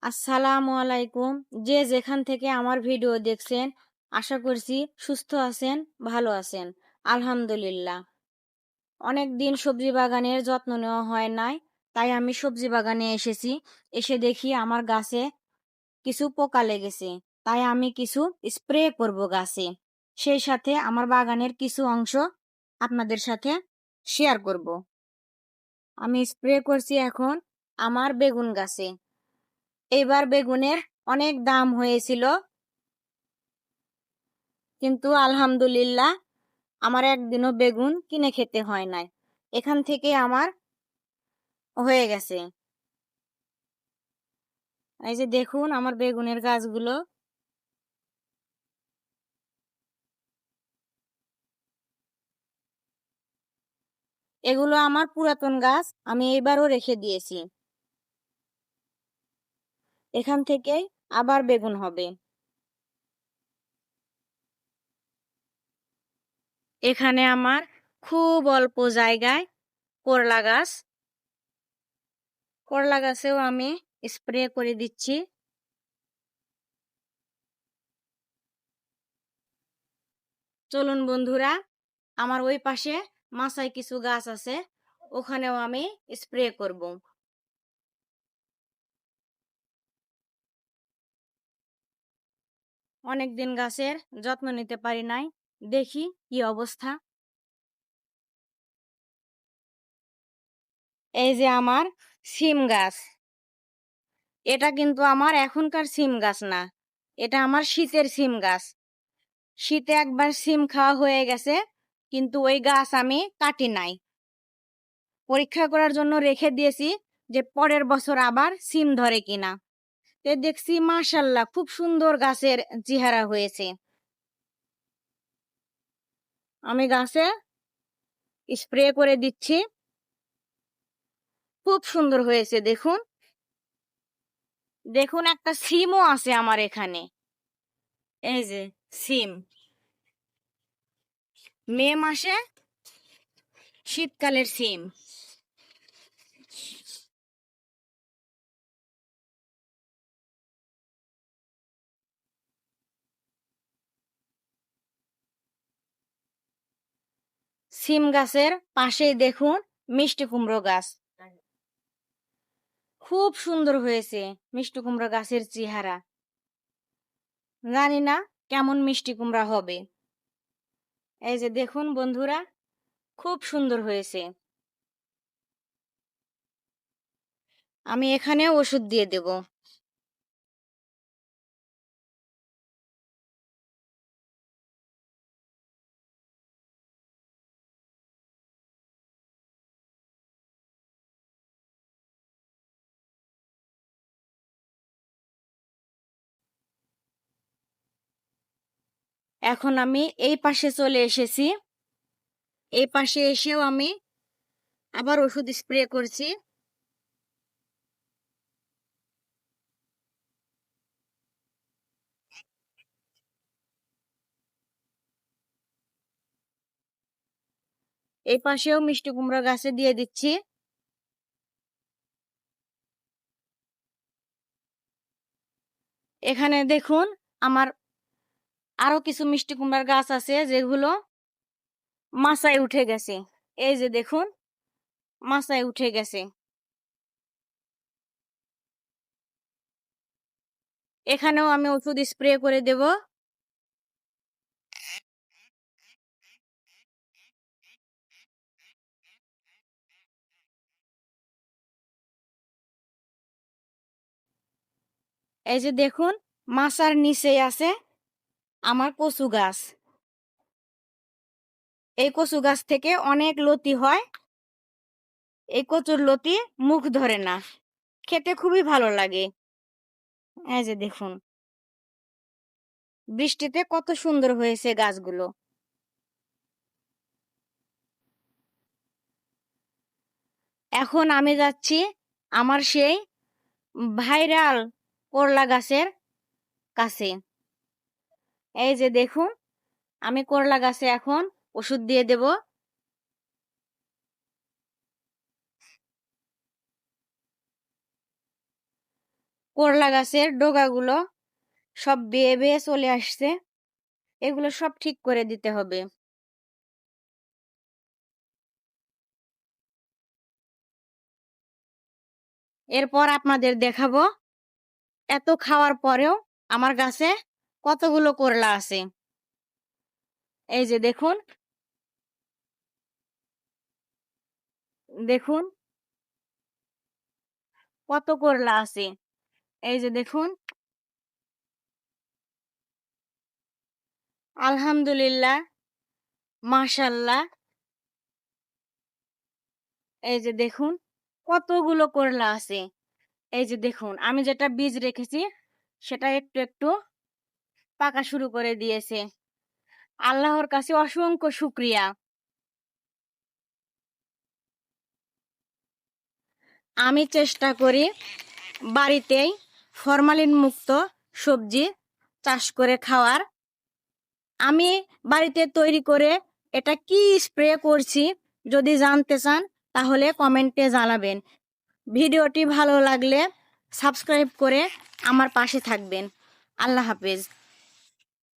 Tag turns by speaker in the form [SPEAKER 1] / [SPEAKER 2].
[SPEAKER 1] আসসালামু আলাইকুম। যে যেখান থেকে আমার ভিডিও দেখছেন, আশা করছি সুস্থ আছেন, ভালো আছেন। আলহামদুলিল্লাহ। অনেক দিন সবজি বাগানের যত্ন নেওয়া হয় নাই, তাই আমি সবজি বাগানে এসেছি। এসে দেখি আমার গাছে কিছু পোকা লেগেছে, তাই আমি কিছু স্প্রে করব গাছে। সেই সাথে আমার বাগানের কিছু অংশ আপনাদের সাথে শেয়ার করব। আমি স্প্রে করছি এখন আমার বেগুন গাছে। এবার বেগুনের অনেক দাম হয়েছিল, কিন্তু আলহামদুলিল্লাহ আমার একদিনও বেগুন কিনে খেতে হয় নাই। এখান থেকে আমার হয়ে গেছে। এই যে দেখুন আমার বেগুনের গাছগুলো। এগুলো আমার পুরাতন গাছ, আমি এবারও রেখে দিয়েছি। এখান থেকেই আবার বেগুন হবে। এখানে আমার খুব অল্প জায়গায় করলা গাছ। করলা গাছেও আমি স্প্রে করে দিচ্ছি। চলুন বন্ধুরা, আমার ওই পাশে মাচায় কিছু গাছ আছে, ওখানেও আমি স্প্রে করব। অনেকদিন গাছের যত্ন নিতে পারি নাই, দেখি কি অবস্থা। এই যে আমার সিম গাছ, এটা কিন্তু আমার এখনকার সিম গাছ না, এটা আমার শীতের সিম গাছ। শীতে একবার সিম খাওয়া হয়ে গেছে, কিন্তু ওই গাছ আমি কাটি নাই। পরীক্ষা করার জন্য রেখে দিয়েছি যে পরের বছর আবার সিম ধরে কিনা। তে দেখছি মাশাল্লাহ খুব সুন্দর গাছের চেহারা হয়েছে। আমি গাছে স্প্রে করে দিচ্ছি। খুব সুন্দর হয়েছে, দেখুন। দেখুন একটা সিমও আছে আমার এখানে। এই যে সিম, মে মাসে শীতকালের সিম। সিম গাছের পাশেই দেখুন মিষ্টি কুমড়ো গাছ। খুব সুন্দর হয়েছে মিষ্টি কুমড়া গাছের চেহারা। জানি না কেমন মিষ্টি কুমড়া হবে। এই যে দেখুন বন্ধুরা, খুব সুন্দর হয়েছে। আমি এখানেও ওষুধ দিয়ে দেব। এখন আমি এই পাশে চলে এসেছি। এই পাশে এসেও আমি আবার ওষুধ স্প্রে করছি। এই পাশেও মিষ্টি কুমড়া গাছে দিয়ে দিচ্ছি। এখানে দেখুন আমার আরো কিছু মিষ্টি কুমড়ার গাছ আছে যেগুলো মাচায় উঠে গেছে। এই যে দেখুন মাচায় উঠে গেছে। এখানেও আমি ওষুধ স্প্রে করে দেব। এই যে দেখুন মাচার নিচেই আছে আমার কচু গাছ। এই কচু গাছ থেকে অনেক লতি হয়। এই কচুর লতি মুখ ধরে না, খেতে খুবই ভালো লাগে। এই যে দেখুন বৃষ্টিতে কত সুন্দর হয়েছে গাছগুলো। এখন আমি যাচ্ছি আমার সেই ভাইরাল করলা গাছের কাছে। এই যে দেখুন আমি করলা গাছে এখন ওষুধ দিয়ে দেব। করলা গাছের ডগাগুলো সব বেয়ে বেয়ে চলে আসছে, এগুলো সব ঠিক করে দিতে হবে। এরপর আপনাদের দেখাবো এত খাওয়ার পরেও আমার গাছে কতগুলো করলা আছে। এই যে দেখুন, দেখুন কত করলা আছে। এই যে দেখুন, আলহামদুলিল্লাহ, মাশাল্লাহ। এই যে দেখুন কতগুলো করলা আছে। এই যে দেখুন, আমি যেটা বীজ রেখেছি সেটা একটু একটু পাকা শুরু করে দিয়েছে। আল্লাহর কাছে অসংখ্য শুক্রিয়া। আমি চেষ্টা করি বাড়িতেই ফরমালিন মুক্ত সবজি চাষ করে খাওয়ার। আমি বাড়িতে তৈরি করে এটা কি স্প্রে করছি যদি জানতে চান তাহলে কমেন্টে জানাবেন। ভিডিওটি ভালো লাগলে সাবস্ক্রাইব করে আমার পাশে থাকবেন। আল্লাহ হাফেজ।